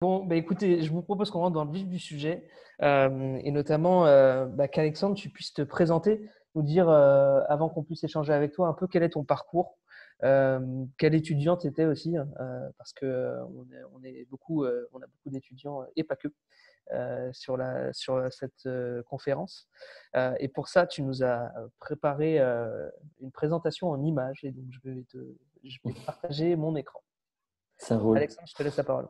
Bon, bah écoutez, je vous propose qu'on rentre dans le vif du sujet et notamment qu'Alexandre, tu puisses te présenter, nous dire, avant qu'on puisse échanger avec toi, un peu quel est ton parcours, quelle étudiante tu étais aussi, hein, parce que on a beaucoup d'étudiants et pas que sur cette conférence. Et pour ça, tu nous as préparé une présentation en images et donc je vais partager mon écran. Ça roule. Alexandre, je te laisse la parole.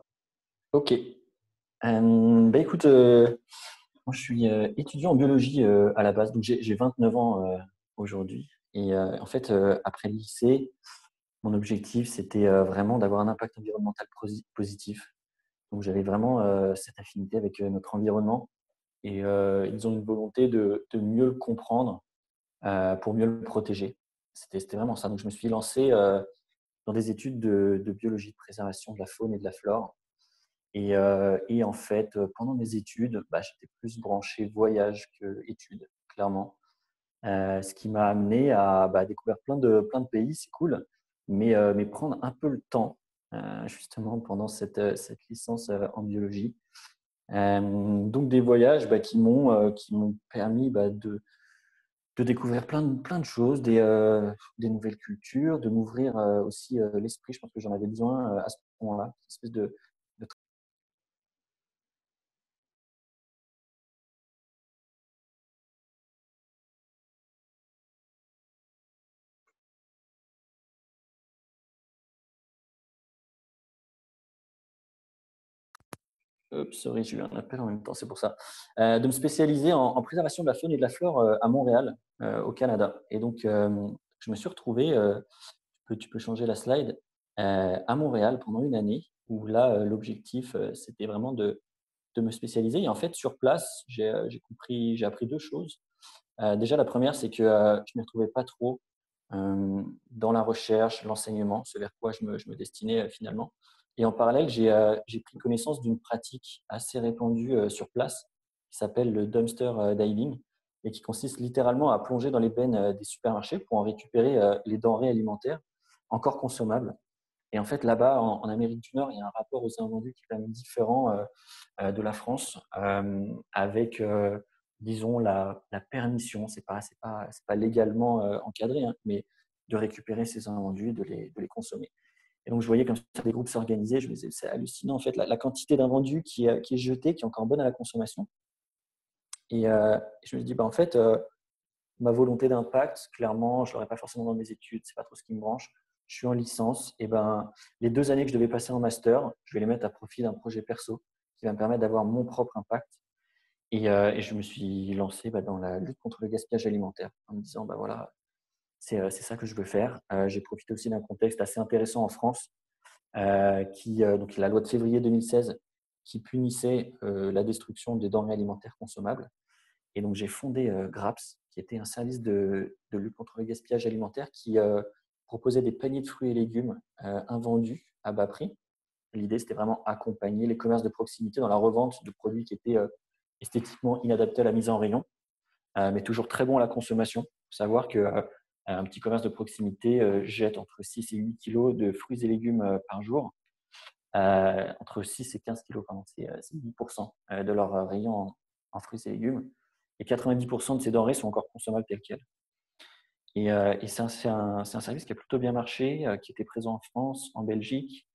Ok. Écoute, moi je suis étudiant en biologie à la base, donc j'ai 29 ans aujourd'hui. Et en fait, après le lycée, mon objectif c'était vraiment d'avoir un impact environnemental positif. Donc j'avais vraiment cette affinité avec notre environnement et ils ont une volonté de mieux le comprendre pour mieux le protéger. C'était vraiment ça. Donc je me suis lancé dans des études de biologie de préservation de la faune et de la flore. Et en fait, pendant mes études, j'étais plus branché voyage que études, clairement. Ce qui m'a amené à découvrir plein de pays, c'est cool, mais prendre un peu le temps, justement, pendant cette licence en biologie. Donc, des voyages qui m'ont permis de découvrir plein de choses, des nouvelles cultures, de m'ouvrir aussi l'esprit. Je pense que j'en avais besoin à ce moment-là, une espèce de sorry, j'ai eu un appel en même temps, c'est pour ça. De me spécialiser en préservation de la faune et de la flore à Montréal, au Canada. Et donc, je me suis retrouvé, tu peux changer la slide, à Montréal pendant une année où là, l'objectif, c'était vraiment de me spécialiser. Et en fait, sur place, j'ai appris deux choses. Déjà, la première, c'est que je ne me retrouvais pas trop dans la recherche, l'enseignement, ce vers quoi je me destinais finalement. Et en parallèle, j'ai pris connaissance d'une pratique assez répandue sur place qui s'appelle le dumpster diving et qui consiste littéralement à plonger dans les bennes des supermarchés pour en récupérer les denrées alimentaires encore consommables. Et en fait, là-bas, en Amérique du Nord, il y a un rapport aux invendus qui est quand même différent de la France, avec, disons, la permission. C'est pas légalement encadré, hein, mais de récupérer ces invendus, de les consommer. Et donc, je voyais comme ça des groupes s'organiser. Je me disais, c'est hallucinant, en fait, la quantité d'invendus qui est jetée, qui est encore bonne à la consommation. Et je me dis, en fait, ma volonté d'impact, clairement, je ne l'aurais pas forcément dans mes études, c'est pas trop ce qui me branche. Je suis en licence, et les 2 années que je devais passer en master, je vais les mettre à profit d'un projet perso qui va me permettre d'avoir mon propre impact. Et je me suis lancé dans la lutte contre le gaspillage alimentaire en me disant, voilà, c'est ça que je veux faire. J'ai profité aussi d'un contexte assez intéressant en France, donc la loi de février 2016 qui punissait la destruction des denrées alimentaires consommables. Et donc, j'ai fondé Graps, qui était un service de lutte contre le gaspillage alimentaire qui proposait des paniers de fruits et légumes invendus à bas prix. L'idée, c'était vraiment accompagner les commerces de proximité dans la revente de produits qui étaient esthétiquement inadaptés à la mise en rayon, mais toujours très bons à la consommation. Il faut savoir qu'un petit commerce de proximité jette entre 6 et 8 kilos de fruits et légumes par jour. Entre 6 et 15 kilos, pardon, c'est 10% de leur rayon en fruits et légumes. Et 90% de ces denrées sont encore consommables telles quelles. Et c'est un service qui a plutôt bien marché, qui était présent en France, en Belgique,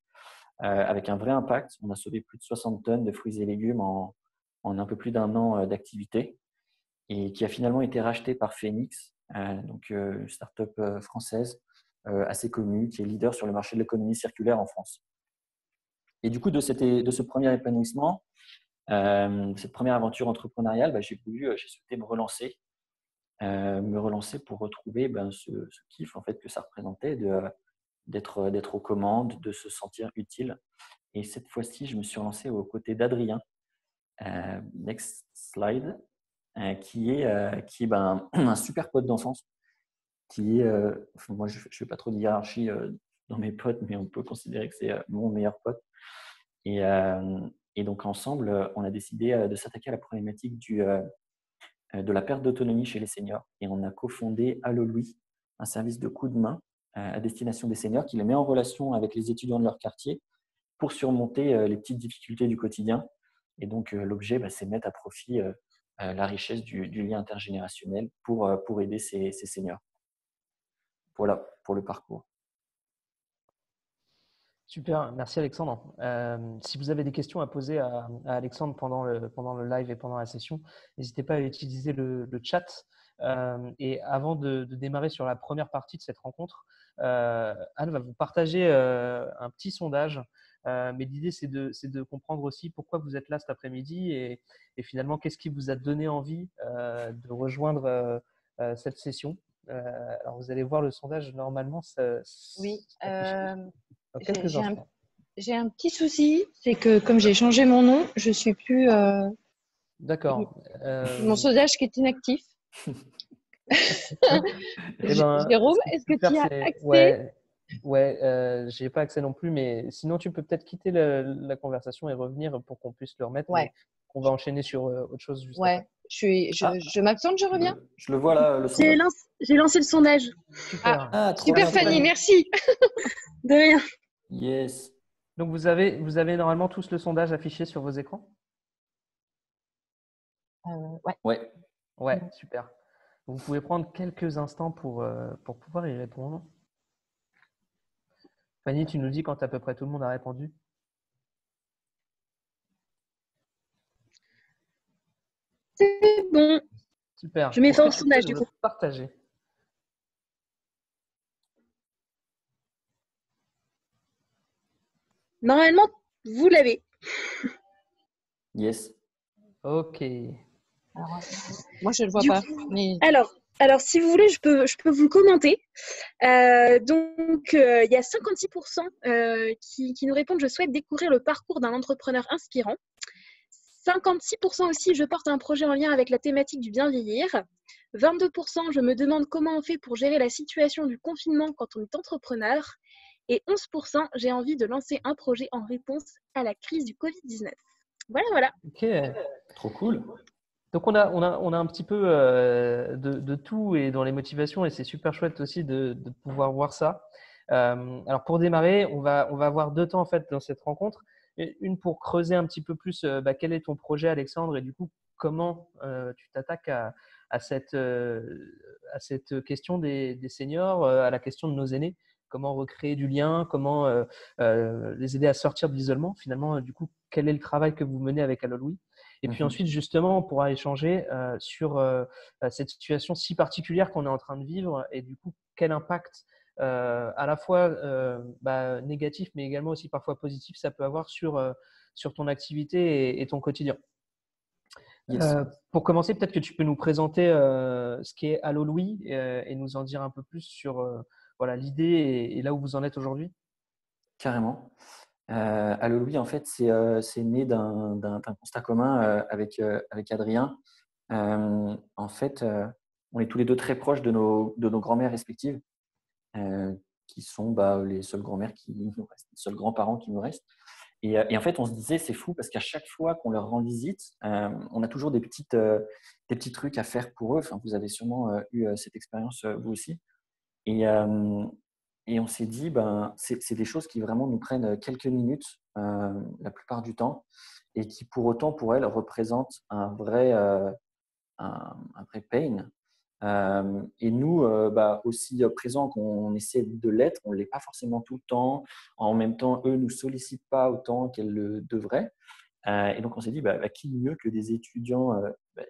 avec un vrai impact. On a sauvé plus de 60 tonnes de fruits et légumes en un peu plus d'un an d'activité, et qui a finalement été racheté par Phoenix, donc une start-up française assez connue, qui est leader sur le marché de l'économie circulaire en France. Et du coup, de ce premier épanouissement, cette première aventure entrepreneuriale, j'ai souhaité me relancer pour retrouver ce kiff en fait que ça représentait d'être aux commandes, de se sentir utile. Et cette fois-ci, je me suis relancé aux côtés d'Adrien, next slide, qui est un super pote d'enfance, moi je ne fais pas trop de hiérarchie dans mes potes, mais on peut considérer que c'est mon meilleur pote. Et, euh, et donc ensemble, on a décidé de s'attaquer à la problématique de la perte d'autonomie chez les seniors. Et on a cofondé Allo Louis, un service de coup de main à destination des seniors qui les met en relation avec les étudiants de leur quartier pour surmonter les petites difficultés du quotidien. Et donc, l'objet, c'est mettre à profit la richesse du lien intergénérationnel pour aider ces seniors. Voilà pour le parcours. Super, merci Alexandre. Si vous avez des questions à poser à Alexandre pendant le live et pendant la session, n'hésitez pas à utiliser le chat. Et avant de démarrer sur la première partie de cette rencontre, Anne va vous partager un petit sondage. Mais l'idée, c'est de comprendre aussi pourquoi vous êtes là cet après-midi et finalement, qu'est-ce qui vous a donné envie de rejoindre cette session. Alors, vous allez voir le sondage, normalement, ça Oui, s'affiche dans quelques instants. j'ai un petit souci, c'est que comme j'ai changé mon nom, je suis plus. D'accord. Mon sondage qui est inactif. Eh ben, Jérôme, ce que tu est-ce peux que faire, tu as c'est accès? j'ai pas accès non plus, mais sinon tu peux peut-être quitter la conversation et revenir pour qu'on puisse le remettre, mais Ouais, on va enchaîner sur autre chose juste après. ouais. Je m'absente, je reviens. Je le vois là, le sondage. J'ai lancé le sondage. Super. Trop Super bien, Fanny, merci. De rien. Yes. Donc vous avez normalement tous le sondage affiché sur vos écrans? Ouais. Ouais. Ouais, super. Vous pouvez prendre quelques instants pour pouvoir y répondre. Fanny, tu nous dis quand à peu près tout le monde a répondu? C'est bon. Super. Je mets Est-ce fin que au tu sondage peux du le coup. partager? Normalement, vous l'avez. Yes. Ok. Alors, moi, je ne le vois Du pas. coup, Mais... alors, si vous voulez, je peux vous commenter. Donc, il y a 56% qui nous répondent: je souhaite découvrir le parcours d'un entrepreneur inspirant. 56% aussi: je porte un projet en lien avec la thématique du bien vieillir. 22%: je me demande comment on fait pour gérer la situation du confinement quand on est entrepreneur. Et 11%: j'ai envie de lancer un projet en réponse à la crise du Covid-19. Voilà. Ok. Trop cool. Donc on a un petit peu de tout et dans les motivations, et c'est super chouette aussi de pouvoir voir ça. Alors pour démarrer, on va avoir deux temps en fait dans cette rencontre. Une pour creuser un petit peu plus quel est ton projet, Alexandre, et du coup comment tu t'attaques à cette question des seniors, à la question de nos aînés. Comment recréer du lien, comment les aider à sortir de l'isolement. Finalement, du coup, quel est le travail que vous menez avec Allo Louis? Et puis ensuite, justement, on pourra échanger sur cette situation si particulière qu'on est en train de vivre et du coup, quel impact à la fois négatif, mais également aussi parfois positif, ça peut avoir sur ton activité et ton quotidien. Yes. Pour commencer, peut-être que tu peux nous présenter ce qu'est Allo Louis et nous en dire un peu plus sur l'idée et là où vous en êtes aujourd'hui. Carrément. Allo Louis, en fait, c'est né d'un constat commun avec Adrien. En fait, on est tous les deux très proches de nos grands-mères respectives, qui sont les seules grands-mères qui nous restent, les seuls grands-parents qui nous restent. Et en fait, on se disait, c'est fou parce qu'à chaque fois qu'on leur rend visite, on a toujours des petits trucs à faire pour eux. Enfin, vous avez sûrement eu cette expérience vous aussi. Et on s'est dit, c'est des choses qui vraiment nous prennent quelques minutes la plupart du temps et qui pour autant, pour elles, représentent un vrai pain. Et nous, aussi présents qu'on essaie de l'être, on ne l'est pas forcément tout le temps. En même temps, eux ne nous sollicitent pas autant qu'elles le devraient. Et donc, on s'est dit, qui mieux que des étudiants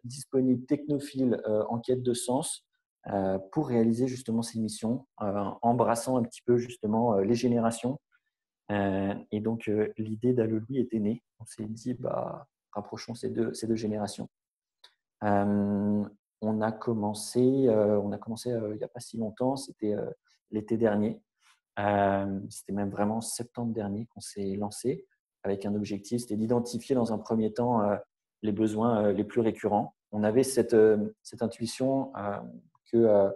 disponibles, technophiles, en quête de sens, pour réaliser justement ces missions, embrassant un petit peu justement les générations. Et donc, l'idée d'Allo Louis était née. On s'est dit, rapprochons ces deux générations. On a commencé il n'y a pas si longtemps, c'était l'été dernier. C'était même vraiment septembre dernier qu'on s'est lancé avec un objectif, c'était d'identifier dans un premier temps les besoins les plus récurrents. On avait cette intuition qu'il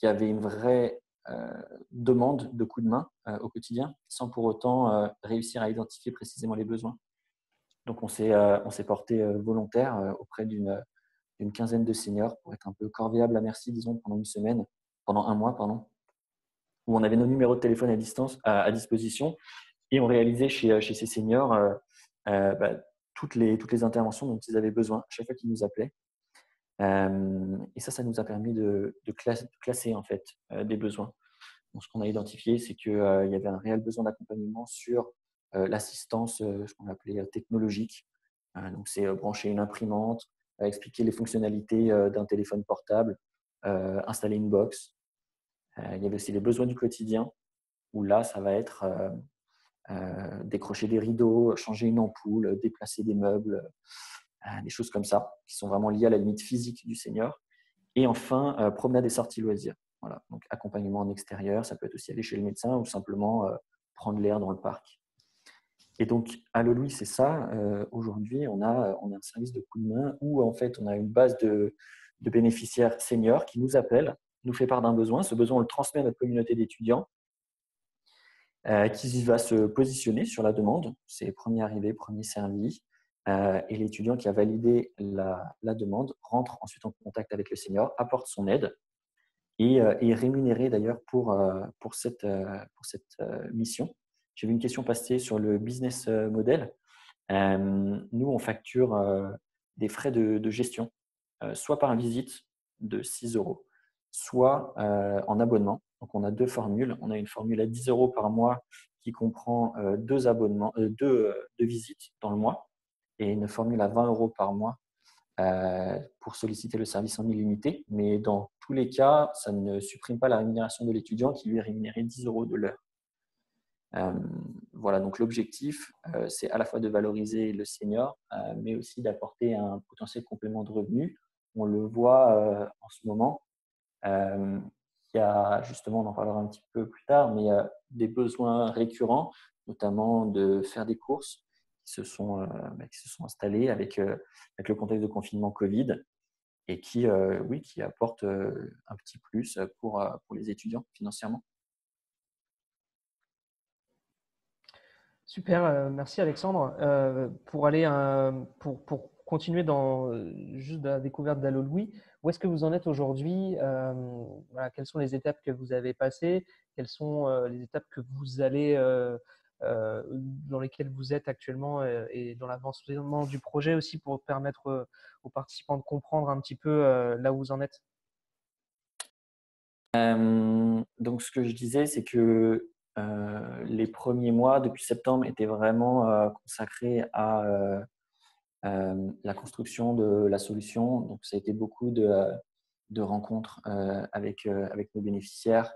y avait une vraie demande de coup de main au quotidien, sans pour autant réussir à identifier précisément les besoins. Donc, on s'est porté volontaire auprès d'une quinzaine de seniors pour être un peu corvéable à merci, disons, pendant un mois, où on avait nos numéros de téléphone à disposition Et on réalisait chez ces seniors bah, toutes les interventions dont ils avaient besoin chaque fois qu'ils nous appelaient. Et ça nous a permis de classer en fait des besoins. Donc, ce qu'on a identifié, c'est qu'il y avait un réel besoin d'accompagnement sur l'assistance, ce qu'on appelait technologique. Donc, c'est brancher une imprimante, expliquer les fonctionnalités d'un téléphone portable, installer une box. Il y avait aussi les besoins du quotidien, où là, ça va être décrocher des rideaux, changer une ampoule, déplacer des meubles, des choses comme ça, qui sont vraiment liées à la limite physique du senior. Et enfin, promenade et sorties loisirs. Voilà. Donc, accompagnement en extérieur, ça peut être aussi aller chez le médecin ou simplement prendre l'air dans le parc. Et donc, Allo Louis, c'est ça. Aujourd'hui, on a un service de coup de main où, en fait, on a une base de bénéficiaires seniors qui nous appellent, nous fait part d'un besoin. Ce besoin, on le transmet à notre communauté d'étudiants qui va se positionner sur la demande. C'est premier arrivé, premier servi. Et l'étudiant qui a validé la demande rentre ensuite en contact avec le senior, apporte son aide et est rémunéré d'ailleurs pour cette mission. J'ai vu une question passer sur le business model. Nous, on facture des frais de gestion, soit par visite de 6 €, soit en abonnement. Donc, on a deux formules. On a une formule à 10 € par mois qui comprend deux visites dans le mois et une formule à 20 € par mois pour solliciter le service en illimité. Mais dans tous les cas, ça ne supprime pas la rémunération de l'étudiant qui lui est rémunéré 10 € de l'heure. Voilà, donc l'objectif, c'est à la fois de valoriser le senior, mais aussi d'apporter un potentiel complément de revenus. On le voit en ce moment. Il y a justement, on en parlera un petit peu plus tard, mais il y a des besoins récurrents, notamment de faire des courses qui se sont installés avec le contexte de confinement Covid et qui apportent un petit plus pour les étudiants financièrement. Super, merci Alexandre. Pour continuer dans juste la découverte d'Allo Louis, où est-ce que vous en êtes aujourd'hui? Voilà, quelles sont les étapes que vous avez passées? Quelles sont les étapes que vous allez dans lesquelles vous êtes actuellement et dans l'avancement du projet aussi pour permettre aux participants de comprendre un petit peu là où vous en êtes? Donc, ce que je disais, c'est que les premiers mois, depuis septembre, étaient vraiment consacrés à la construction de la solution. Donc, ça a été beaucoup de rencontres avec nos bénéficiaires,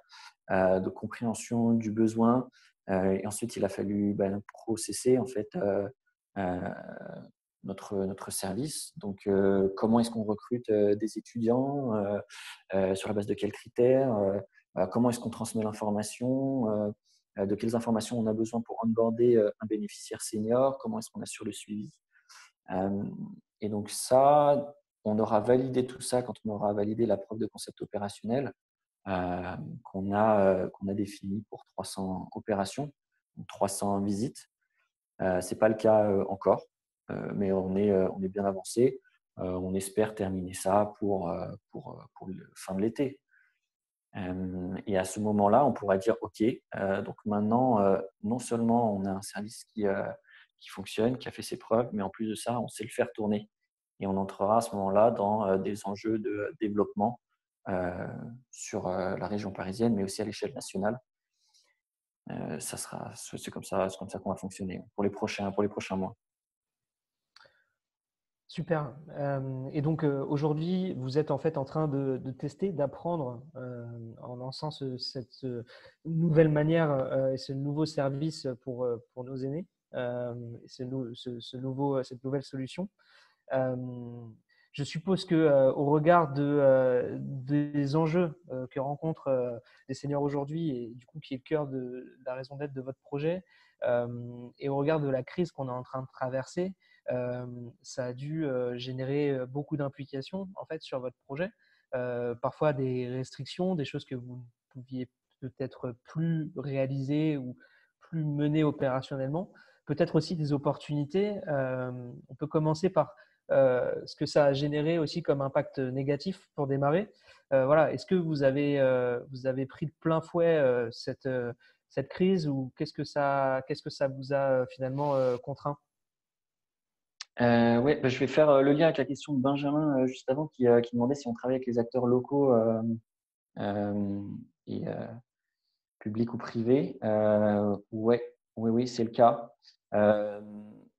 de compréhension du besoin. Et ensuite, il a fallu processer en fait notre service. Donc, comment est-ce qu'on recrute des étudiants, sur la base de quels critères, comment est-ce qu'on transmet l'information, de quelles informations on a besoin pour onboarder un bénéficiaire senior, comment est-ce qu'on assure le suivi. Et donc ça, on aura validé tout ça quand on aura validé la preuve de concept opérationnel qu'on a définie pour 300 opérations, 300 visites. Ce n'est pas le cas encore, mais on est bien avancé. On espère terminer ça pour le fin de l'été. Et à ce moment-là, on pourra dire OK, donc maintenant, non seulement on a un service qui fonctionne, qui a fait ses preuves, mais en plus de ça, on sait le faire tourner. Et on entrera à ce moment-là dans des enjeux de développement sur la région parisienne, mais aussi à l'échelle nationale. C'est comme ça qu'on va fonctionner pour les prochains mois. Super. Et donc aujourd'hui, vous êtes en fait en train de tester, d'apprendre en lançant cette nouvelle manière et ce nouveau service pour nos aînés, cette nouvelle solution. Je suppose que au regard des enjeux que rencontrent les seniors aujourd'hui et du coup qui est le cœur de la raison d'être de votre projet, et au regard de la crise qu'on est en train de traverser, ça a dû générer beaucoup d'implications en fait sur votre projet, parfois des restrictions, des choses que vous ne pouviez peut-être plus réaliser ou plus mener opérationnellement, peut-être aussi des opportunités. On peut commencer par ce que ça a généré aussi comme impact négatif pour démarrer. Voilà, est-ce que vous avez pris de plein fouet cette crise ou qu'est-ce que ça vous a finalement contraint? Ouais, bah, je vais faire le lien avec la question de Benjamin juste avant qui demandait si on travaille avec les acteurs locaux et publics ou privés. Ouais, oui, oui, c'est le cas. Euh,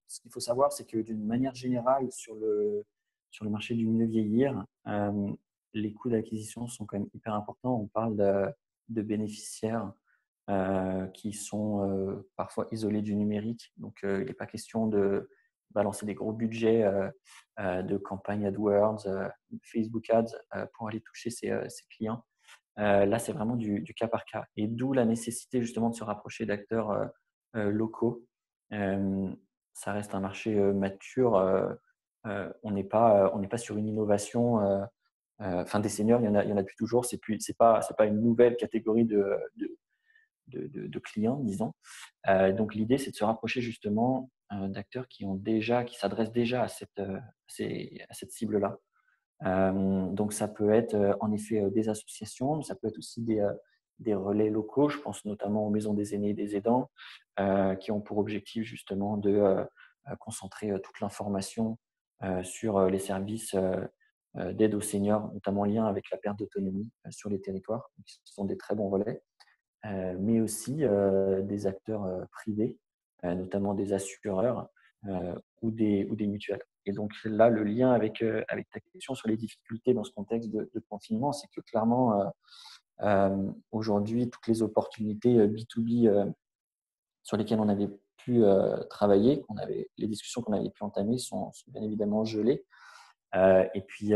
Ce qu'il faut savoir, c'est que d'une manière générale, sur le marché du mieux vieillir, les coûts d'acquisition sont quand même hyper importants. On parle de bénéficiaires qui sont parfois isolés du numérique. Donc, il n'est pas question de balancer des gros budgets de campagne AdWords, Facebook Ads pour aller toucher ces clients. Là, c'est vraiment du cas par cas. Et d'où la nécessité justement de se rapprocher d'acteurs locaux. Ça reste un marché mature. On n'est pas sur une innovation. Enfin, des seniors, il y en a depuis toujours. C'est pas une nouvelle catégorie de clients, disons. Donc, l'idée, c'est de se rapprocher justement d'acteurs qui s'adressent déjà à cette cible-là. Donc, ça peut être en effet des associations, mais ça peut être aussi des relais locaux. Je pense notamment aux maisons des aînés et des aidants qui ont pour objectif justement de concentrer toute l'information sur les services d'aide aux seniors, notamment en lien avec la perte d'autonomie sur les territoires. Donc, ce sont des très bons relais. Mais aussi des acteurs privés, notamment des assureurs ou des mutuelles. Et donc là, le lien avec ta question sur les difficultés dans ce contexte de confinement, c'est que clairement, aujourd'hui, toutes les opportunités B2B sur lesquelles on avait pu travailler, les discussions qu'on avait pu entamer sont bien évidemment gelées. Et puis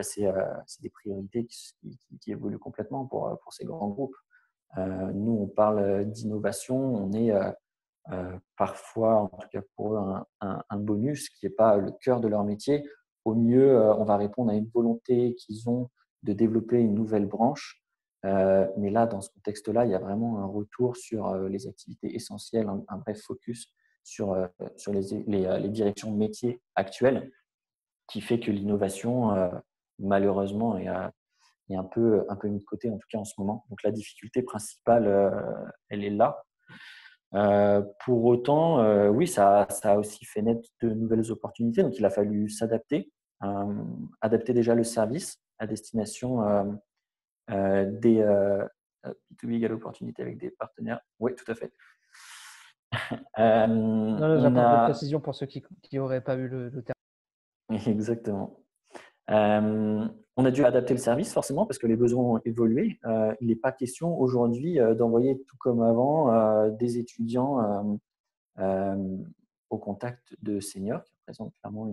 c'est des priorités qui évoluent complètement pour ces grands groupes. Nous, on parle d'innovation, on est parfois, en tout cas pour eux, un bonus qui n'est pas le cœur de leur métier. Au mieux, on va répondre à une volonté qu'ils ont de développer une nouvelle branche. Mais là, dans ce contexte-là, il y a vraiment un retour sur les activités essentielles, un vrai focus sur les directions de métier actuelles, qui fait que l'innovation, malheureusement, est un peu mis de côté, en tout cas en ce moment. Donc la difficulté principale, elle est là. Pour autant, oui, ça a aussi fait naître de nouvelles opportunités. Donc il a fallu s'adapter, adapter déjà le service à destination des B2B égale opportunité avec des partenaires. Oui, tout à fait. Non, j'apporte des précisions pour ceux qui n'auraient pas vu le terme. Exactement. On a dû adapter le service forcément parce que les besoins ont évolué. Il n'est pas question aujourd'hui d'envoyer tout comme avant des étudiants au contact de seniors qui représentent clairement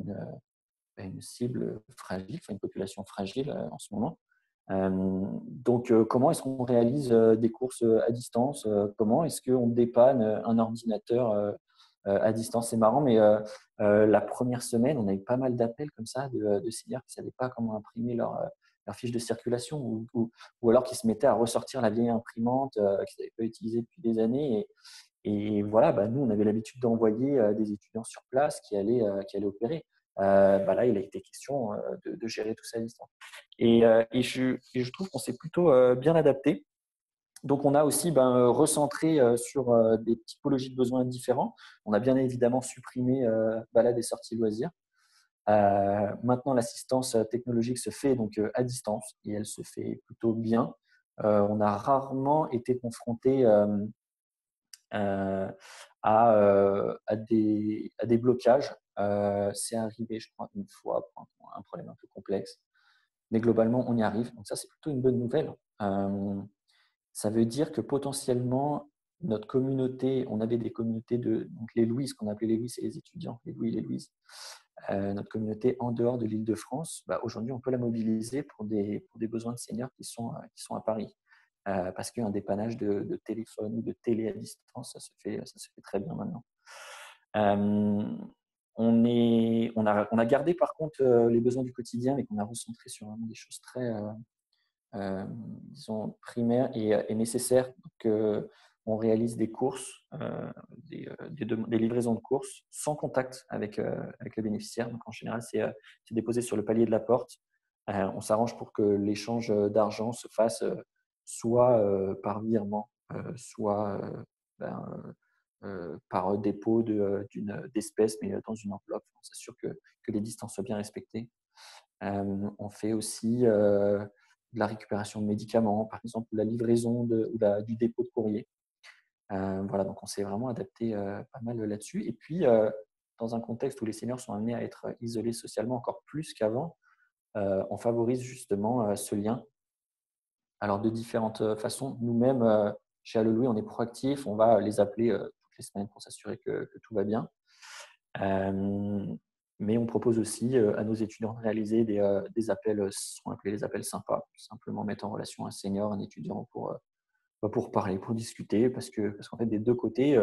une cible fragile, une population fragile en ce moment. Donc, comment est-ce qu'on réalise des courses à distance? Comment est-ce qu'on dépanne un ordinateur à distance? C'est marrant, mais la première semaine, on a eu pas mal d'appels comme ça de seniors qui ne savaient pas comment imprimer leur fiche de circulation ou alors qui se mettaient à ressortir la vieille imprimante qu'ils n'avaient pas utilisée depuis des années. Et voilà, nous, on avait l'habitude d'envoyer des étudiants sur place qui allaient opérer. Là, il a été question de gérer tout ça à distance. Et je trouve qu'on s'est plutôt bien adapté. Donc, on a aussi recentré sur des typologies de besoins différents. On a bien évidemment supprimé balades et sorties loisirs. Maintenant, l'assistance technologique se fait donc à distance et elle se fait plutôt bien. On a rarement été confronté à des blocages. C'est arrivé, je crois, une fois pour un problème un peu complexe. Mais globalement, on y arrive. Donc ça, c'est plutôt une bonne nouvelle. Ça veut dire que potentiellement, notre communauté, on avait des communautés donc les Louis, ce qu'on appelait les Louis, c'est les étudiants, les Louis et les Louises. Notre communauté en dehors de l'Île-de-France, aujourd'hui, on peut la mobiliser pour des besoins de seniors qui sont à Paris. Parce qu'un dépannage de téléphone ou de télé à distance, ça se fait très bien maintenant. On a gardé par contre les besoins du quotidien, mais qu'on a recentré sur vraiment des choses très, disons, primaires et nécessaires. Donc, on réalise des courses, des livraisons de courses sans contact avec le bénéficiaire. Donc, en général, c'est déposé sur le palier de la porte. On s'arrange pour que l'échange d'argent se fasse soit par virement, soit par dépôt d'espèces, mais dans une enveloppe. On s'assure que les distances soient bien respectées. On fait aussi de la récupération de médicaments, par exemple la livraison du dépôt de courrier. Voilà, donc on s'est vraiment adapté pas mal là-dessus. Et puis, dans un contexte où les seniors sont amenés à être isolés socialement encore plus qu'avant, on favorise justement ce lien. Alors, de différentes façons. Nous-mêmes, chez Allo Louis, on est proactifs. On va les appeler toutes les semaines pour s'assurer que tout va bien. Mais on propose aussi à nos étudiants de réaliser des appels, ce qu'on appelle les appels sympas. Simplement mettre en relation un senior, un étudiant pour parler, pour discuter, parce qu'en fait, des deux côtés,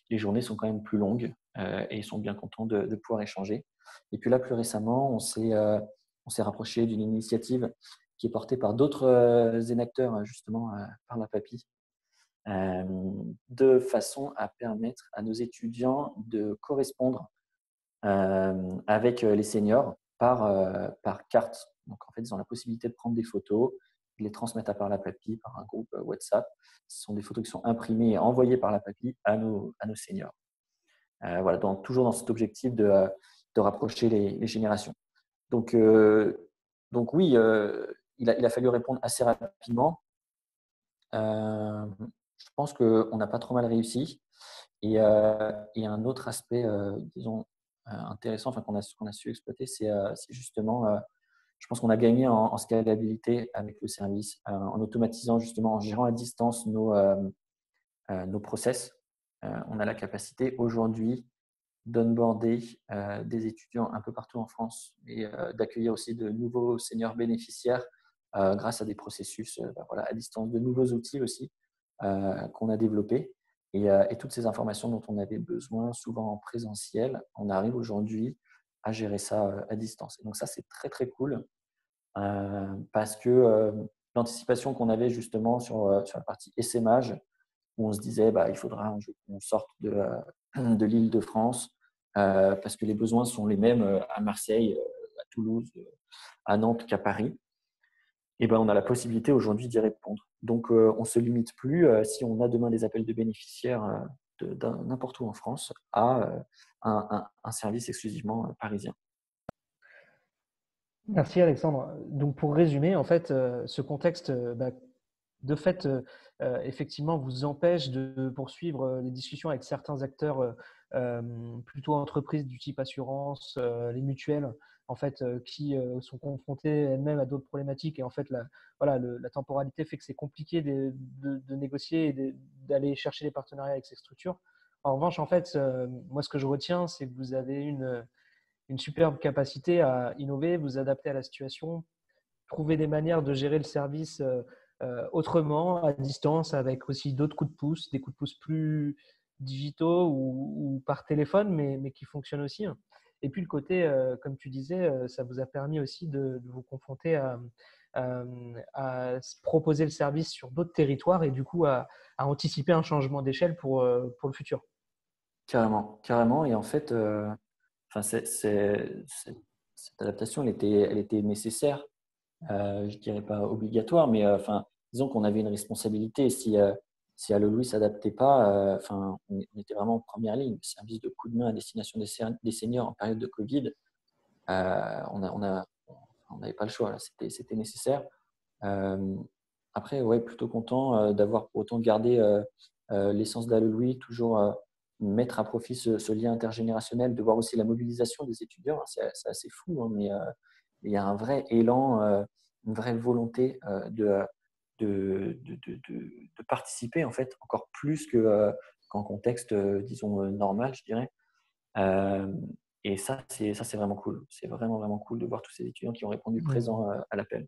les journées sont quand même plus longues et ils sont bien contents de pouvoir échanger. Et puis là, plus récemment, on s'est rapproché d'une initiative qui est portée par d'autres énacteurs, justement, par la PAPI, de façon à permettre à nos étudiants de correspondre avec les seniors par carte. Donc, en fait, ils ont la possibilité de prendre des photos, de les transmettre à par la PAPI, par un groupe WhatsApp. Ce sont des photos qui sont imprimées et envoyées par la PAPI à nos seniors. Voilà, toujours dans cet objectif de rapprocher les générations. Donc oui, il a fallu répondre assez rapidement. Je pense qu'on n'a pas trop mal réussi. Et un autre aspect, disons, intéressant, qu'on a su exploiter, c'est justement, je pense qu'on a gagné en scalabilité avec le service, en automatisant justement, en gérant à distance nos process. On a la capacité aujourd'hui d'onboarder des étudiants un peu partout en France et d'accueillir aussi de nouveaux seniors bénéficiaires grâce à des processus à distance, de nouveaux outils aussi qu'on a développés. Et toutes ces informations dont on avait besoin, souvent en présentiel, on arrive aujourd'hui à gérer ça à distance. Et donc ça, c'est très, très cool parce que l'anticipation qu'on avait justement sur la partie essaimage, où on se disait il faudra un jour qu'on sorte de l'Île-de-France parce que les besoins sont les mêmes à Marseille, à Toulouse, à Nantes qu'à Paris. Et on a la possibilité aujourd'hui d'y répondre. Donc, on ne se limite plus, si on a demain des appels de bénéficiaires n'importe où en France, à un service exclusivement parisien. Merci Alexandre. Donc pour résumer, en fait, ce contexte, de fait, effectivement, vous empêche de poursuivre les discussions avec certains acteurs, plutôt entreprises du type assurance, les mutuelles, en fait, qui sont confrontées elles-mêmes à d'autres problématiques. Et en fait, la temporalité fait que c'est compliqué de négocier et d'aller chercher des partenariats avec ces structures. En revanche, en fait, moi, ce que je retiens, c'est que vous avez une superbe capacité à innover, vous adapter à la situation, trouver des manières de gérer le service autrement, à distance, avec aussi d'autres coups de pouce, des coups de pouce plus digitaux ou par téléphone, mais qui fonctionnent aussi. Et puis le côté, comme tu disais, ça vous a permis aussi de vous confronter à proposer le service sur d'autres territoires et du coup à anticiper un changement d'échelle pour le futur. Carrément, carrément. Et en fait, cette adaptation, elle était nécessaire. Je ne dirais pas obligatoire, mais disons qu'on avait une responsabilité. Si Allo Louis ne s'adaptait pas, on était vraiment en première ligne. Le service de coup de main à destination des seniors en période de Covid, on n'avait pas le choix. C'était nécessaire. Après, ouais, plutôt content d'avoir pour autant gardé l'essence d'Allo Louis, toujours mettre à profit ce lien intergénérationnel, de voir aussi la mobilisation des étudiants. C'est assez fou, hein, mais il y a un vrai élan, une vraie volonté de participer, en fait, encore plus qu'en contexte, disons, normal, je dirais. Et ça, c'est vraiment cool. C'est vraiment, vraiment cool de voir tous ces étudiants qui ont répondu présent à l'appel.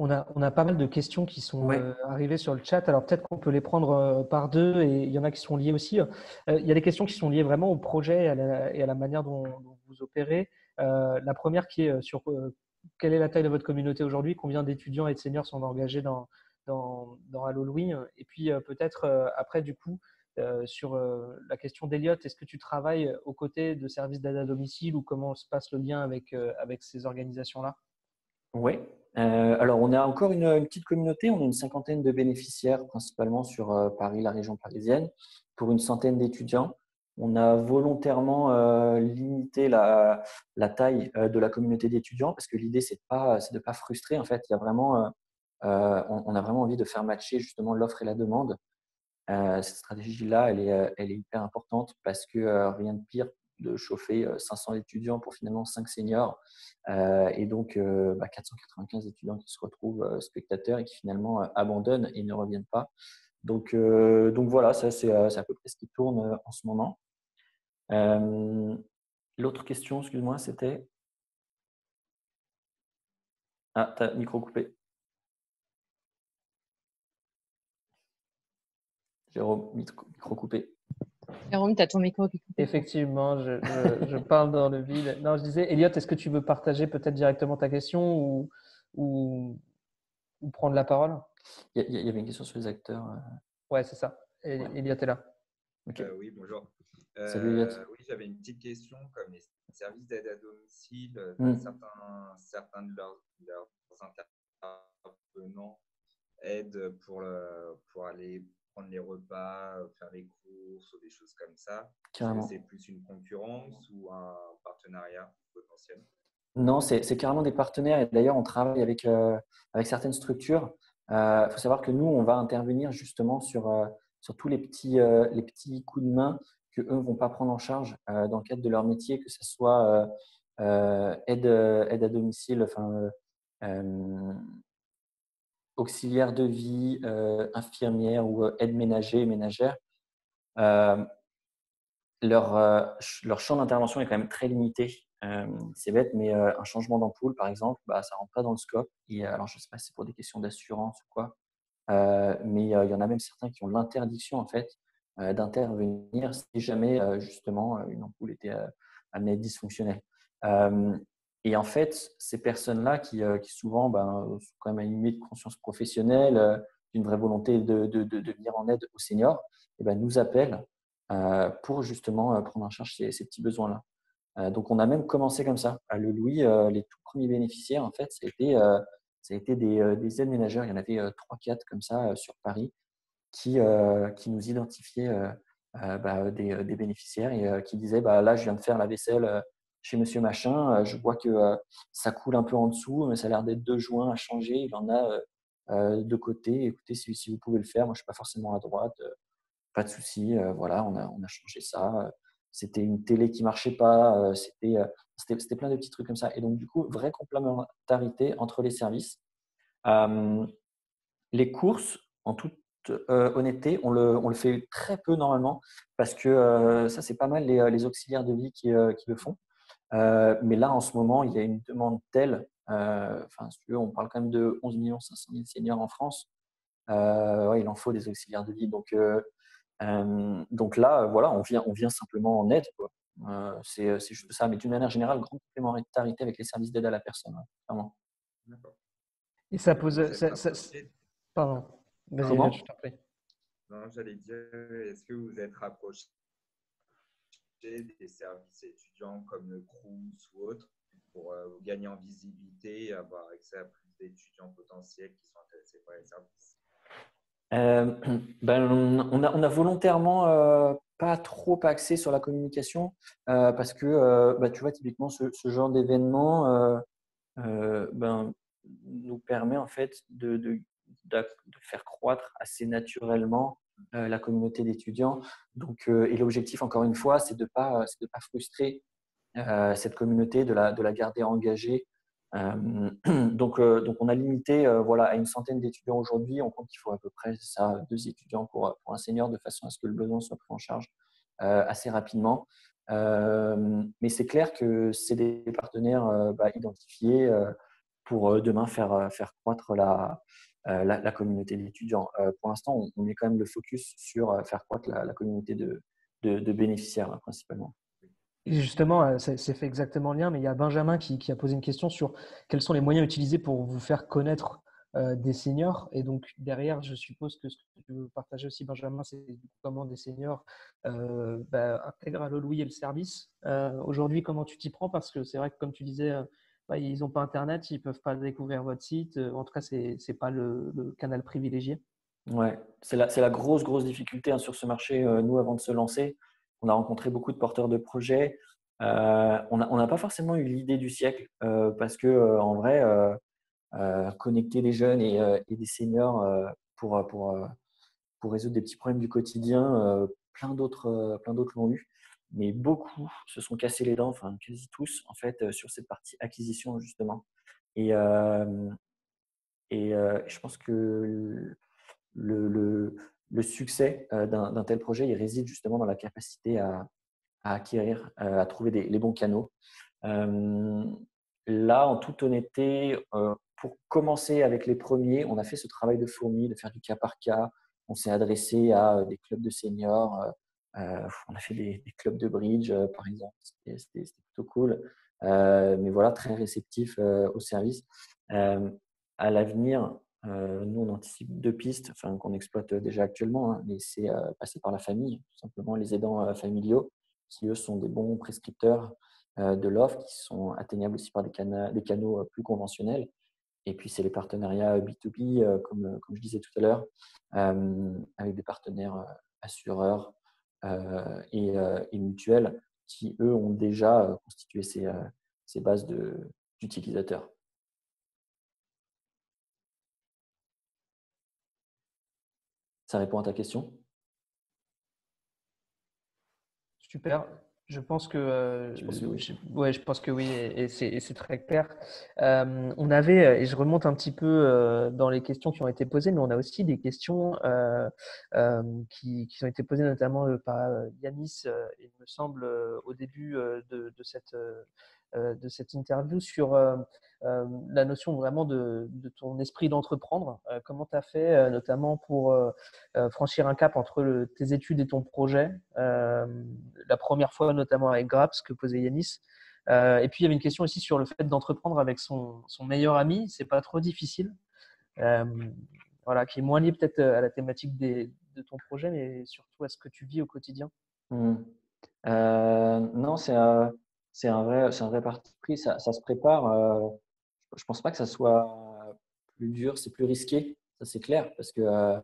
On a pas mal de questions qui sont Ouais. arrivées sur le chat. Alors peut-être qu'on peut les prendre par deux et il y en a qui sont liées aussi. Il y a des questions qui sont liées vraiment au projet et à la manière dont vous opérez. La première qui est sur quelle est la taille de votre communauté aujourd'hui? Combien d'étudiants et de seniors sont engagés dans Allo Louis? Et puis peut-être après du coup sur la question d'Eliott, est-ce que tu travailles aux côtés de services d'aide à domicile ou comment se passe le lien avec ces organisations-là? Oui, Alors, on a encore une petite communauté. On a une cinquantaine de bénéficiaires, principalement sur Paris, la région parisienne, pour une centaine d'étudiants. On a volontairement limité la taille de la communauté d'étudiants parce que l'idée, c'est de pas frustrer. En fait, il y a vraiment, on a vraiment envie de faire matcher justement l'offre et la demande. Cette stratégie-là, elle est hyper importante parce que rien de pire de chauffer 500 étudiants pour finalement 5 seniors et donc 495 étudiants qui se retrouvent spectateurs et qui finalement abandonnent et ne reviennent pas. Donc voilà, ça c'est à peu près ce qui tourne en ce moment. L'autre question, excuse-moi, c'était… Ah, t'as micro coupé. Jérôme, micro coupé. Jérôme, tu as ton micro qui coupe. Effectivement, je parle dans le vide. Non, je disais, Elliot, est-ce que tu veux partager peut-être directement ta question ou prendre la parole? Il y avait une question sur les acteurs. Ouais, c'est ça. Ouais. Elliot est là. Ok. Oui, bonjour. Salut, Elliot. Oui, j'avais une petite question. Comme les services d'aide à domicile, certains de leurs intervenants aident pour aller prendre les repas, faire les courses ou des choses comme ça. Carrément. C'est plus une concurrence ou un partenariat potentiel? Non, c'est carrément des partenaires et d'ailleurs, on travaille avec certaines structures. Il faut savoir que nous, on va intervenir justement sur tous les petits coups de main qu'eux ne vont pas prendre en charge dans le cadre de leur métier, que ce soit aide à domicile, auxiliaire de vie, infirmière ou aide ménagère. Euh, leur champ d'intervention est quand même très limité. C'est bête, mais un changement d'ampoule, par exemple, ça ne rentre pas dans le scope. Et, alors, je ne sais pas si c'est pour des questions d'assurance ou quoi, mais il y en a même certains qui ont l'interdiction en fait, d'intervenir si jamais justement une ampoule était amenée à être dysfonctionnelle. Et en fait, ces personnes-là qui souvent sont quand même animées de conscience professionnelle, d'une vraie volonté de venir en aide aux seniors, et nous appellent pour justement prendre en charge ces petits besoins-là. Donc, on a même commencé comme ça. À Le Louis, les tout premiers bénéficiaires, en fait, ça a été des aides ménagères. Il y en avait 3-4 comme ça sur Paris qui nous identifiaient des bénéficiaires et qui disaient là, je viens de faire la vaisselle chez Monsieur Machin. Je vois que ça coule un peu en dessous, mais ça a l'air d'être 2 joints à changer. Il en a de côté. Écoutez, si vous pouvez le faire, moi, je ne suis pas forcément à droite. Pas de souci, voilà, on a changé ça. C'était une télé qui marchait pas, c'était plein de petits trucs comme ça. Et donc, du coup, vraie complémentarité entre les services. Les courses, en toute honnêteté, on le fait très peu normalement parce que ça, c'est pas mal les auxiliaires de vie qui le font. Mais là, en ce moment, il y a une demande telle, si tu veux, on parle quand même de 11 500 000 seniors en France. Ouais, il en faut des auxiliaires de vie. Donc là, voilà, on vient simplement en aide, quoi. C'est juste ça. Mais d'une manière générale, grande complémentarité avec les services d'aide à la personne, vraiment. D'accord. Et ça Vous pose. êtes rapproché… Pardon. Vas-y, Comment Elliot, je t'en prie. Non, j'allais dire, est-ce que vous êtes rapproché des services étudiants comme le Crous ou autres pour gagner en visibilité et avoir accès à plus d'étudiants potentiels qui sont intéressés par les services? On a volontairement pas trop axé sur la communication parce que tu vois, typiquement, ce genre d'événement nous permet en fait de faire croître assez naturellement la communauté d'étudiants. Donc, et l'objectif, encore une fois, c'est de pas frustrer cette communauté, de la garder engagée. Donc, on a limité à une centaine d'étudiants aujourd'hui. On compte qu'il faut à peu près 2 étudiants pour un senior de façon à ce que le besoin soit pris en charge assez rapidement. Mais c'est clair que c'est des partenaires identifiés pour demain faire croître la communauté d'étudiants. Pour l'instant, on met quand même le focus sur faire croître la communauté de bénéficiaires principalement. Et justement, c'est fait exactement le lien, mais il y a Benjamin qui a posé une question sur quels sont les moyens utilisés pour vous faire connaître des seniors. Et donc, derrière, je suppose que ce que tu veux partager aussi, Benjamin, c'est comment des seniors intègrent à Le Louis et le service. Aujourd'hui, comment tu t'y prends? Parce que c'est vrai que, comme tu disais, ils n'ont pas Internet, ils ne peuvent pas découvrir votre site. En tout cas, ce n'est pas le canal privilégié. Ouais, c'est la grosse difficulté sur ce marché. Nous, avant de se lancer, on a rencontré beaucoup de porteurs de projets. On n'a pas forcément eu l'idée du siècle parce que en vrai, connecter des jeunes et des seniors pour résoudre des petits problèmes du quotidien, plein d'autres l'ont eu. Mais beaucoup se sont cassés les dents, enfin quasi tous en fait, sur cette partie acquisition justement. Et, je pense que le succès d'un tel projet, il réside justement dans la capacité à acquérir, à trouver les bons canaux. Là, en toute honnêteté, pour commencer avec les premiers, on a fait ce travail de fourmi, de faire du cas par cas. On s'est adressé à des clubs de seniors. On a fait des clubs de bridge, par exemple. C'était plutôt cool. Mais voilà, très réceptif au service. À l'avenir, nous, on anticipe 2 pistes qu'on exploite déjà actuellement, hein, mais c'est passer par la famille, tout simplement les aidants familiaux, qui eux sont des bons prescripteurs de l'offre, qui sont atteignables aussi par des canaux plus conventionnels. Et puis, c'est les partenariats B2B, comme je disais tout à l'heure, avec des partenaires assureurs et mutuelles qui, eux, ont déjà constitué ces bases d'utilisateurs. Ça répond à ta question? Super. Je pense que, Je pense que oui. ouais, je pense que oui, et c'est très clair. On avait, et je remonte un petit peu dans les questions qui ont été posées, mais on a aussi des questions qui ont été posées notamment par Yanis, il me semble, au début de cette interview sur la notion vraiment de ton esprit d'entreprendre. Comment tu as fait, notamment pour franchir un cap entre tes études et ton projet, la première fois notamment avec Graps que posait Yanis. Et puis il y avait une question aussi sur le fait d'entreprendre avec son meilleur ami. C'est pas trop difficile, voilà, qui est moins lié peut-être à la thématique de ton projet, mais surtout à ce que tu vis au quotidien. Non, c'est un vrai parti pris. Ça se prépare. Je pense pas que ça soit plus dur, c'est plus risqué, ça c'est clair, parce que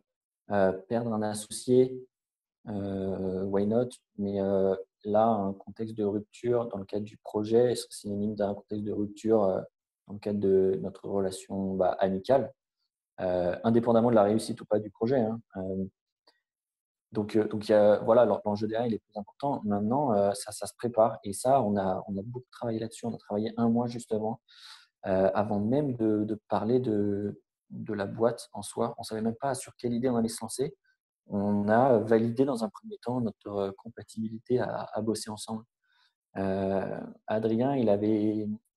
perdre un associé, why not? Mais là, un contexte de rupture dans le cadre du projet est synonyme d'un contexte de rupture dans le cadre de notre relation amicale, indépendamment de la réussite ou pas du projet, hein. Donc voilà, l'enjeu derrière, il est plus important. Maintenant, ça se prépare. Et ça, on a beaucoup travaillé là-dessus. On a travaillé 1 mois justement, avant même de parler de la boîte en soi. On ne savait même pas sur quelle idée on allait se lancer. On a validé dans un premier temps notre compatibilité à bosser ensemble. Adrien,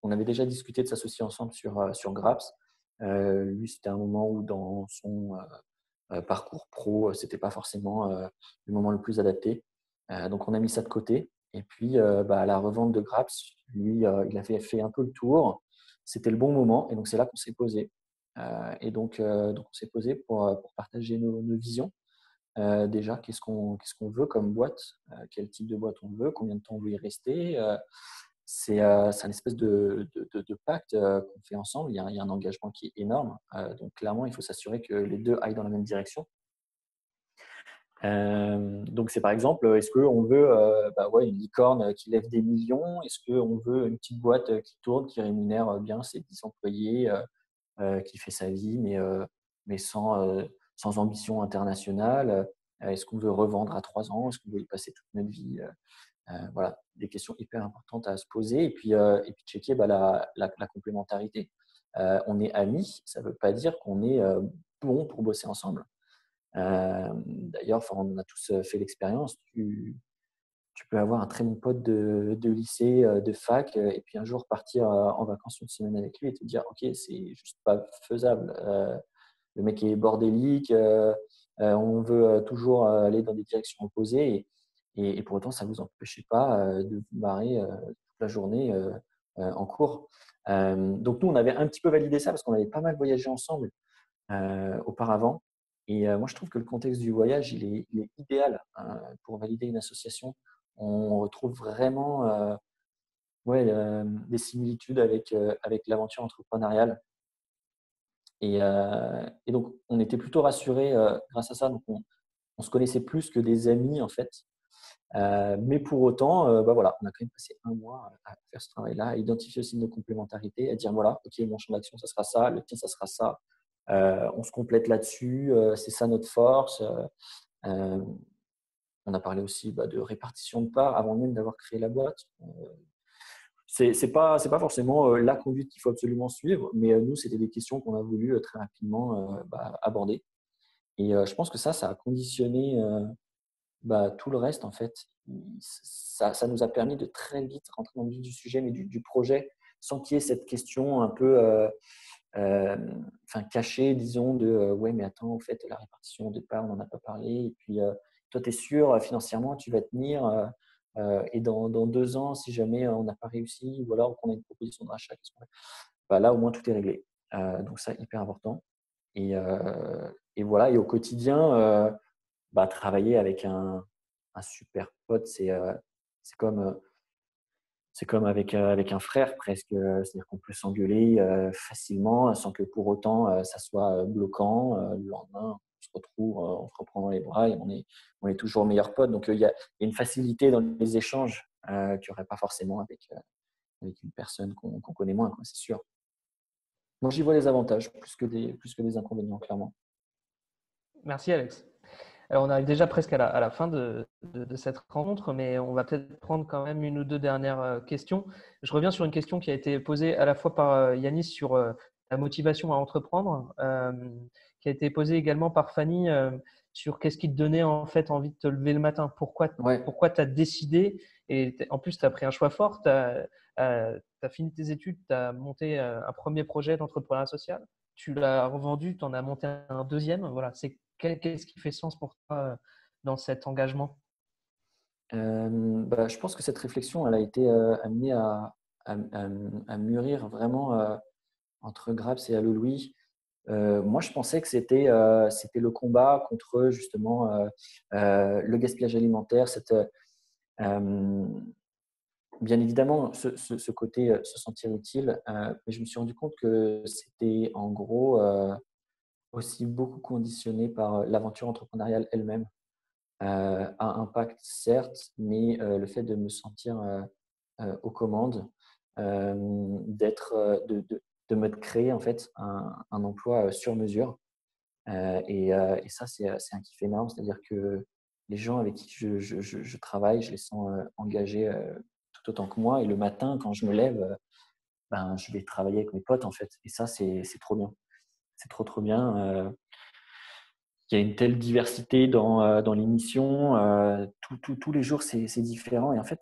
on avait déjà discuté de s'associer ensemble sur Graps. Lui, c'était un moment où dans son parcours pro, c'était pas forcément le moment le plus adapté. Donc, on a mis ça de côté. Et puis, à la revente de Graps, lui, il a fait un peu le tour. C'était le bon moment. Et donc, c'est là qu'on s'est posé. Donc, on s'est posé pour partager nos visions. Déjà, qu'est-ce qu'on veut comme boîte, quel type de boîte on veut, combien de temps on veut y rester. C'est un espèce de pacte qu'on fait ensemble. Il y a un engagement qui est énorme. Donc, clairement, il faut s'assurer que les deux aillent dans la même direction. Donc, c'est par exemple, est-ce qu'on veut une licorne qui lève des millions? Est-ce qu'on veut une petite boîte qui tourne, qui rémunère bien ses 10 employés, qui fait sa vie, mais sans ambition internationale? Est-ce qu'on veut revendre à 3 ans? Est-ce qu'on veut y passer toute notre vie? Voilà, des questions hyper importantes à se poser et puis checker la complémentarité. On est amis, ça ne veut pas dire qu'on est bon pour bosser ensemble. D'ailleurs, on a tous fait l'expérience. Tu peux avoir un très bon pote de lycée, de fac, et puis un jour partir en vacances une semaine avec lui et te dire « Ok, c'est juste pas faisable. Le mec est bordélique, on veut toujours aller dans des directions opposées. » Et pour autant, ça ne vous empêchait pas de vous marrer toute la journée en cours. Donc, nous, on avait un petit peu validé ça parce qu'on avait pas mal voyagé ensemble auparavant. Et moi, je trouve que le contexte du voyage, il est idéal pour valider une association. On retrouve vraiment des similitudes avec l'aventure entrepreneuriale. Et donc, on était plutôt rassurés grâce à ça. Donc, on se connaissait plus que des amis, en fait. Mais pour autant, voilà, on a quand même passé 1 mois à faire ce travail-là, à identifier aussi nos complémentarités, à dire voilà, OK, mon champ d'action, ça sera ça, le tien, ça sera ça. On se complète là-dessus, c'est ça notre force. On a parlé aussi de répartition de parts avant même d'avoir créé la boîte. C'est pas forcément la conduite qu'il faut absolument suivre, mais nous, c'était des questions qu'on a voulu très rapidement aborder. Et je pense que ça a conditionné tout le reste, en fait. Ça nous a permis de très vite rentrer dans le vif du sujet, mais du projet, sans qu'il y ait cette question un peu cachée, disons, de ouais, mais attends, en fait, la répartition des parts, on n'en a pas parlé. Et puis, toi, tu es sûr, financièrement, tu vas tenir. Et dans 2 ans, si jamais on n'a pas réussi, ou alors qu'on a une proposition de rachat, qu'est-ce qu'on fait ? Là, au moins, tout est réglé. Donc, ça, hyper important. Et voilà. Et au quotidien, travailler avec un super pote, c'est comme avec un frère presque. C'est-à-dire qu'on peut s'engueuler facilement sans que pour autant ça soit bloquant. Le lendemain, on se retrouve, on se reprend dans les bras et on est toujours meilleurs potes. Donc, il y a une facilité dans les échanges qu'il n'y aurait pas forcément avec une personne qu'on connaît moins, c'est sûr. Moi, j'y vois les avantages plus que des inconvénients, clairement. Merci Alex. Alors, on arrive déjà presque à la fin de cette rencontre, mais on va peut-être prendre quand même 1 ou 2 dernières questions. Je reviens sur une question qui a été posée à la fois par Yanis sur la motivation à entreprendre, qui a été posée également par Fanny sur qu'est-ce qui te donnait en fait envie de te lever le matin. Pourquoi tu as décidé, et en plus tu as pris un choix fort, tu as fini tes études, tu as monté un premier projet d'entrepreneuriat social, tu l'as revendu, tu en as monté un deuxième. Voilà, qu'est-ce qui fait sens pour toi dans cet engagement ? Je pense que cette réflexion, elle a été amenée à mûrir vraiment entre Grabs et Allo Louis. Moi, je pensais que c'était le combat contre justement le gaspillage alimentaire. Bien évidemment, ce côté se sentir utile, mais je me suis rendu compte que c'était en gros aussi beaucoup conditionné par l'aventure entrepreneuriale elle-même. À impact, certes, mais le fait de me sentir aux commandes, de me créer en fait un emploi sur mesure. Et ça, c'est un kiff énorme. C'est-à-dire que les gens avec qui je travaille, je les sens engagés tout autant que moi. Et le matin, quand je me lève, je vais travailler avec mes potes en fait. Et ça, c'est trop bien. C'est trop bien. Il y a une telle diversité dans l'émission. Tous les jours, c'est différent. Et en fait,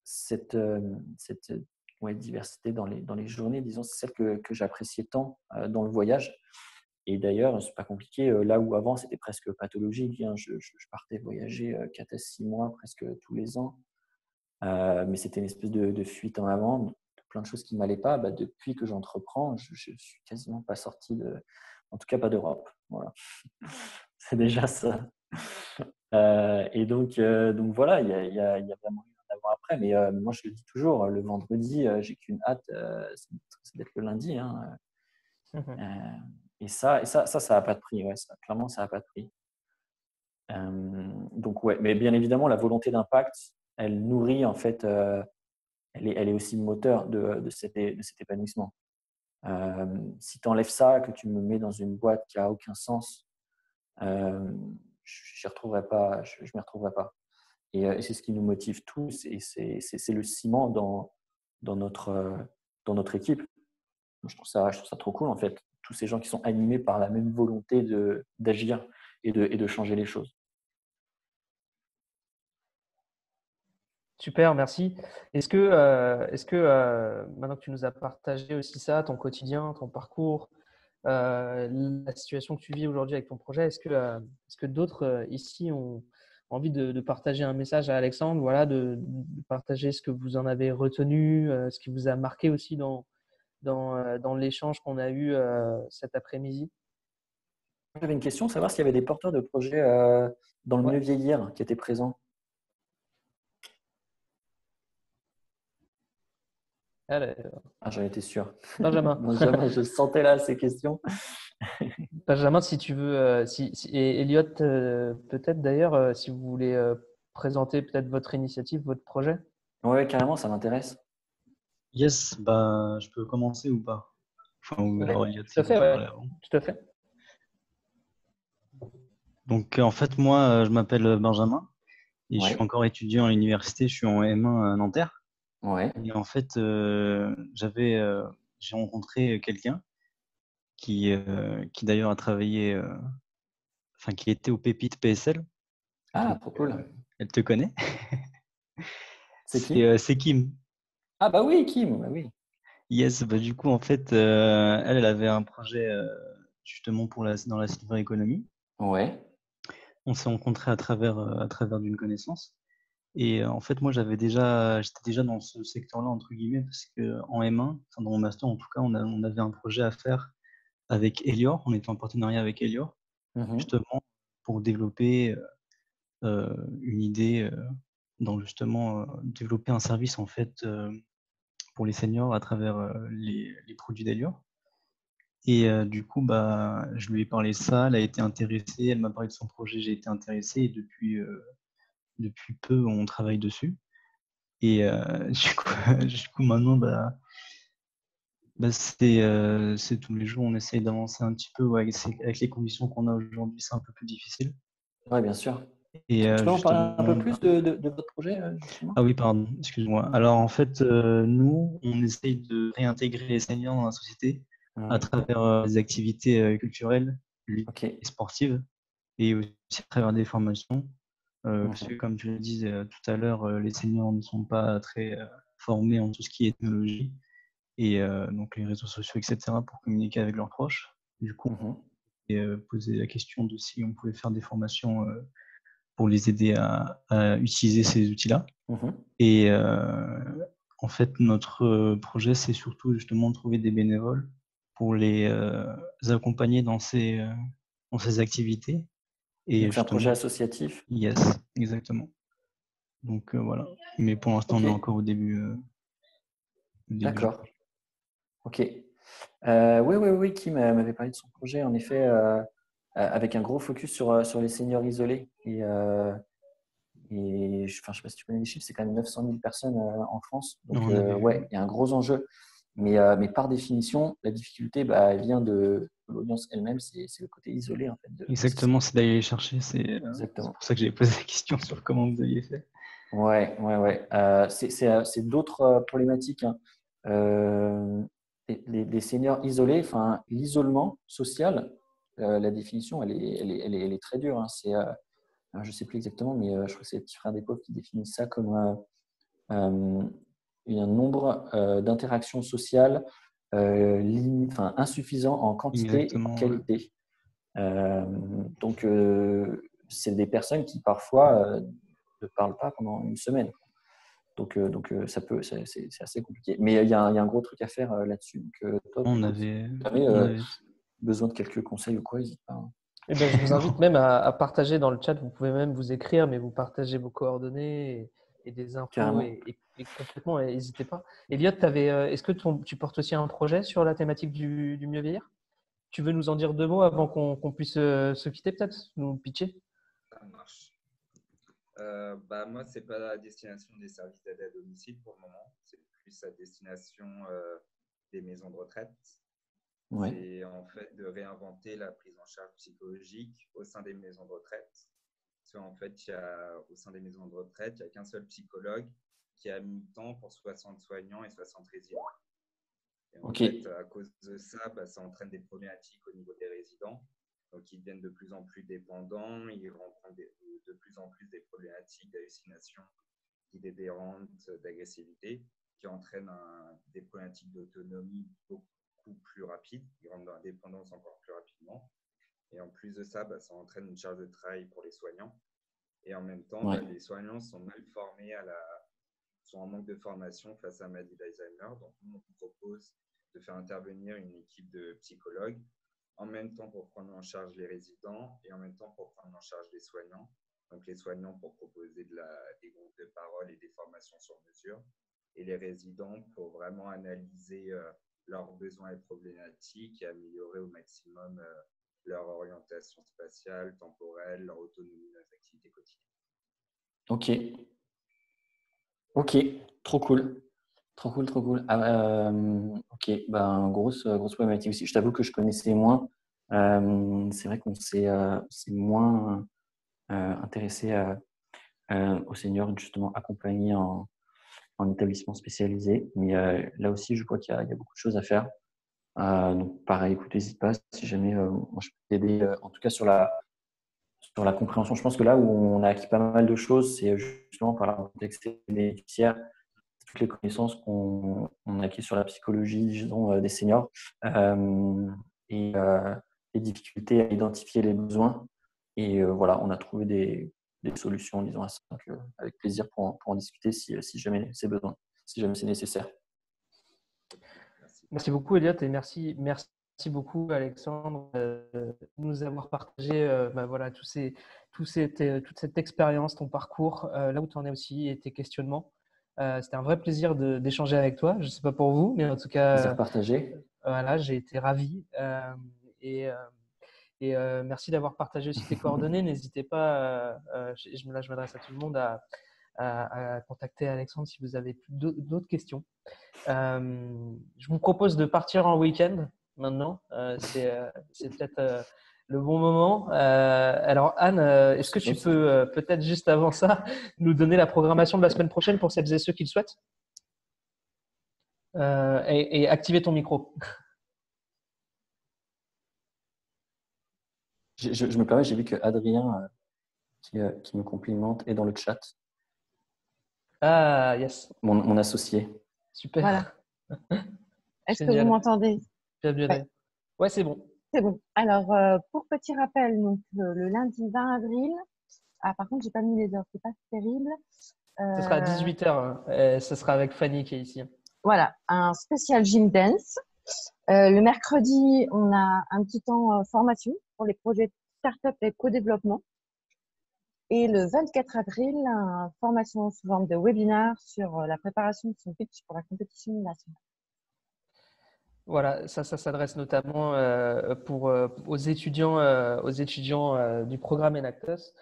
cette diversité dans les journées, disons, c'est celle que j'appréciais tant dans le voyage. Et d'ailleurs, c'est pas compliqué. Là où avant, c'était presque pathologique. Je partais voyager 4 à 6 mois presque tous les ans. Mais c'était une espèce de fuite en avant, de plein de choses qui ne m'allaient pas. Depuis que j'entreprends, je suis quasiment pas sorti en tout cas pas d'Europe. Voilà. C'est déjà ça. Et donc voilà, il y a vraiment un avant après. Mais moi, je le dis toujours, le vendredi, j'ai qu'une hâte, c'est d'être le lundi. Et ça n'a pas de prix. Ouais, clairement, ça n'a pas de prix. Donc ouais, mais bien évidemment, la volonté d'impact, elle nourrit en fait, elle est aussi le moteur de cet épanouissement. Si tu enlèves ça, que tu me mets dans une boîte qui n'a aucun sens, je m'y retrouverai pas. Et c'est ce qui nous motive tous, et c'est le ciment dans notre équipe. Je trouve ça trop cool en fait. Tous ces gens qui sont animés par la même volonté d'agir et de changer les choses. Super, merci. Est-ce que maintenant que tu nous as partagé aussi ça, ton quotidien, ton parcours, la situation que tu vis aujourd'hui avec ton projet, est-ce que d'autres ici ont envie de partager un message à Alexandre, voilà, de partager ce que vous en avez retenu, ce qui vous a marqué aussi dans l'échange qu'on a eu cet après-midi? J'avais une question, savoir s'il y avait des porteurs de projets dans le mieux vieillir qui étaient présents. Allez, Ah, j'en étais sûr. Benjamin. Benjamin, je sentais là ces questions. Benjamin, si tu veux, et Elliot, peut-être d'ailleurs, si vous voulez présenter peut-être votre initiative, votre projet. Ouais, carrément, ça m'intéresse. Yes, bah, je peux commencer ou pas? Enfin, ou Oui, alors Elliot, tout à il veut fait, ouais. parler avant. Tout à fait. Donc, en fait, moi, je m'appelle Benjamin et je suis Ouais, encore étudiant à l'université. Je suis en M1 à Nanterre. ouais. Et en fait, j'ai rencontré quelqu'un qui d'ailleurs a travaillé, enfin, qui était au Pépite PSL. Ah, Donc, trop cool. elle te connaît. C'est qui? C'est Kim. Ah, bah oui, Kim, bah oui. Yes, bah, du coup, en fait, elle avait un projet justement dans la silver economy. Ouais. On s'est rencontrés à travers d'une connaissance. Et en fait, moi, j'étais déjà dans ce secteur-là, entre guillemets, parce que en M1, enfin, dans mon master en tout cas, on avait un projet à faire avec Elior. On était en partenariat avec Elior, Mhm. justement, pour développer une idée, dans justement développer un service en fait pour les seniors à travers les produits d'Elior. Et du coup, bah, je lui ai parlé de ça, elle a été intéressée, elle m'a parlé de son projet, j'ai été intéressé, et depuis peu, on travaille dessus. Et du coup, du coup maintenant, c'est tous les jours, on essaye d'avancer un petit peu. Ouais, avec les conditions qu'on a aujourd'hui, c'est un peu plus difficile. Ouais, bien sûr. Et Tu peux en parler un justement, peu plus de votre projet, justement? ah oui, pardon, excuse-moi. Alors en fait, nous, on essaye de réintégrer les seniors dans la société à Mhm. travers des activités culturelles, ludiques Ok. et sportives, et aussi à travers des formations. Parce que Mhm. comme tu le disais tout à l'heure, les seniors ne sont pas très formés en tout ce qui est technologie et donc les réseaux sociaux, etc., pour communiquer avec leurs proches. Du coup, Mhm. on s'est posé la question de si on pouvait faire des formations pour les aider à utiliser ces outils-là. Mhm. Et en fait, notre projet, c'est surtout justement de trouver des bénévoles pour les accompagner dans ces activités. Et Donc, c'est un projet justement, associatif. yes, exactement. Donc voilà. Mais pour l'instant, on est Ok. encore au début. Du D'accord. projet. Ok. Oui, oui, oui, Kim m'avait parlé de son projet, en effet, avec un gros focus sur les seniors isolés. Et enfin, je ne sais pas si tu connais les chiffres, c'est quand même 900 000 personnes en France. Non, Donc, on avait vu. ouais, il y a un gros enjeu. Mais par définition, la difficulté, bah, elle vient de l'audience elle-même. C'est le côté isolé, en fait, de ces Exactement, seniors. c'est d'aller les chercher. C'est Exactement. pour ça que j'ai posé la question sur comment vous aviez fait. Ouais, ouais, ouais. C'est d'autres problématiques, hein. Euh, les seniors isolés, enfin, l'isolement social, la définition, elle est très dure, hein. Je ne sais plus exactement, mais je crois que c'est les petits frères des pauvres qui définissent ça comme euh, un nombre d'interactions sociales enfin, insuffisant en quantité et en Exactement, ouais. qualité. Euh, donc, c'est des personnes qui parfois ne parlent pas pendant une semaine. Donc, c'est assez compliqué. Mais il y a un gros truc à faire là-dessus. Donc, top, On écoute, si avait, jamais on avait. besoin de quelques conseils ou quoi, n'hésite pas, hein. Eh ben, je vous invite Non. même à partager dans le chat. Vous pouvez même vous écrire, mais vous partagez vos coordonnées et des infos Carrément. et complètement, n'hésitez pas. Elliot, est-ce que tu portes aussi un projet sur la thématique du mieux vieillir? Tu veux nous en dire deux mots avant qu'on puisse se quitter, peut-être? Nous pitcher? Ça marche. Moi, c'est pas la destination des services d'aide à domicile pour le moment. C'est plus à destination des maisons de retraite. Ouais. C'est en fait de réinventer la prise en charge psychologique au sein des maisons de retraite. Parce qu'en fait, au sein des maisons de retraite, il n'y a qu'un seul psychologue qui a mis temps pour 60 soignants et 60 résidents. Et en Ok. fait, à cause de ça, ça entraîne des problématiques au niveau des résidents. Donc, ils deviennent de plus en plus dépendants, ils rencontrent de plus en plus des problématiques d'hallucination, d'idées dérantes, d'agressivité, qui entraînent des problématiques d'autonomie beaucoup plus rapides. Ils rentrent dans la dépendance encore plus rapidement. Et en plus de ça, ça entraîne une charge de travail pour les soignants. Et en même temps, Ouais. les soignants sont mal formés sont en manque de formation face à la maladie d'Alzheimer. Donc, nous, on propose de faire intervenir une équipe de psychologues en même temps pour prendre en charge les résidents et en même temps pour prendre en charge les soignants. Donc, les soignants pour proposer des groupes de parole et des formations sur mesure et les résidents pour vraiment analyser leurs besoins et problématiques et améliorer au maximum leur orientation spatiale, temporelle, leur autonomie dans les activités quotidiennes. Ok, ok, trop cool. Trop cool, trop cool. Ok, ben, grosse problématique aussi. Je t'avoue que je connaissais moins. C'est vrai qu'on s'est moins intéressé aux seniors justement accompagnés en établissement spécialisé. Mais là aussi, je vois qu'il y a beaucoup de choses à faire. Donc pareil, écoute, n'hésite pas si jamais moi, je peux t'aider, en tout cas sur la compréhension. Je pense que là où on a acquis pas mal de choses, c'est justement par la contexte bénéficiaire, toutes les connaissances qu'on a acquises sur la psychologie, disons, des seniors, et les difficultés à identifier les besoins. Et voilà, on a trouvé des solutions, disons, à ça. Donc, avec plaisir pour en discuter si jamais c'est besoin, si jamais c'est nécessaire. Merci beaucoup, Elliot, et merci beaucoup, Alexandre, de nous avoir partagé voilà, toute cette expérience, ton parcours, là où tu en es aussi et tes questionnements. C'était un vrai plaisir d'échanger avec toi. Je ne sais pas pour vous, mais en tout Plaisir cas, partagé. voilà, j'ai été ravi. Et merci d'avoir partagé aussi tes coordonnées. N'hésitez pas, là je m'adresse à tout le monde, à contacter Alexandre si vous avez d'autres questions. Je vous propose de partir en week-end maintenant. C'est peut-être le bon moment. Alors Anne, est-ce que tu peux peut-être juste avant ça nous donner la programmation de la semaine prochaine pour celles et ceux qui le souhaitent, et activer ton micro. Je me permets, j'ai vu que Adrien, qui me complimente, est dans le chat. Ah, yes. Mon associé. Super. Voilà. Est-ce que vous m'entendez? Ouais, c'est bon. C'est bon. Alors, pour petit rappel, donc, le lundi 20 avril, par contre, j'ai pas mis les heures, c'est pas terrible. Ce sera à 18h. Ce sera avec Fanny qui est ici. Voilà, un spécial gym dance. Le mercredi, on a un petit temps formation pour les projets start-up et co-développement. Et le 24 avril, une formation sous forme de webinaire sur la préparation de son pitch pour la compétition nationale. Voilà, ça s'adresse notamment aux étudiants du programme Enactus.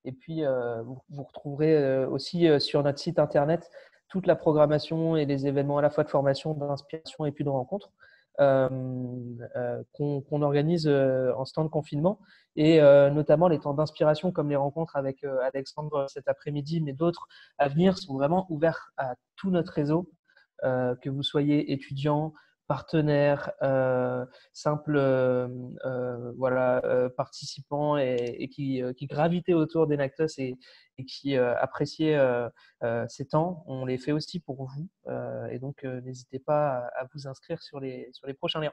Et puis, vous retrouverez aussi sur notre site internet toute la programmation et les événements à la fois de formation, d'inspiration et puis de rencontres qu'on organise en ce temps de confinement, et notamment les temps d'inspiration comme les rencontres avec Alexandre cet après-midi, mais d'autres à venir, sont vraiment ouverts à tout notre réseau, que vous soyez étudiant, partenaire, simple participant et qui gravitait autour d'Enactus et qui appréciait ces temps. On les fait aussi pour vous, et donc n'hésitez pas à vous inscrire sur les prochains liens.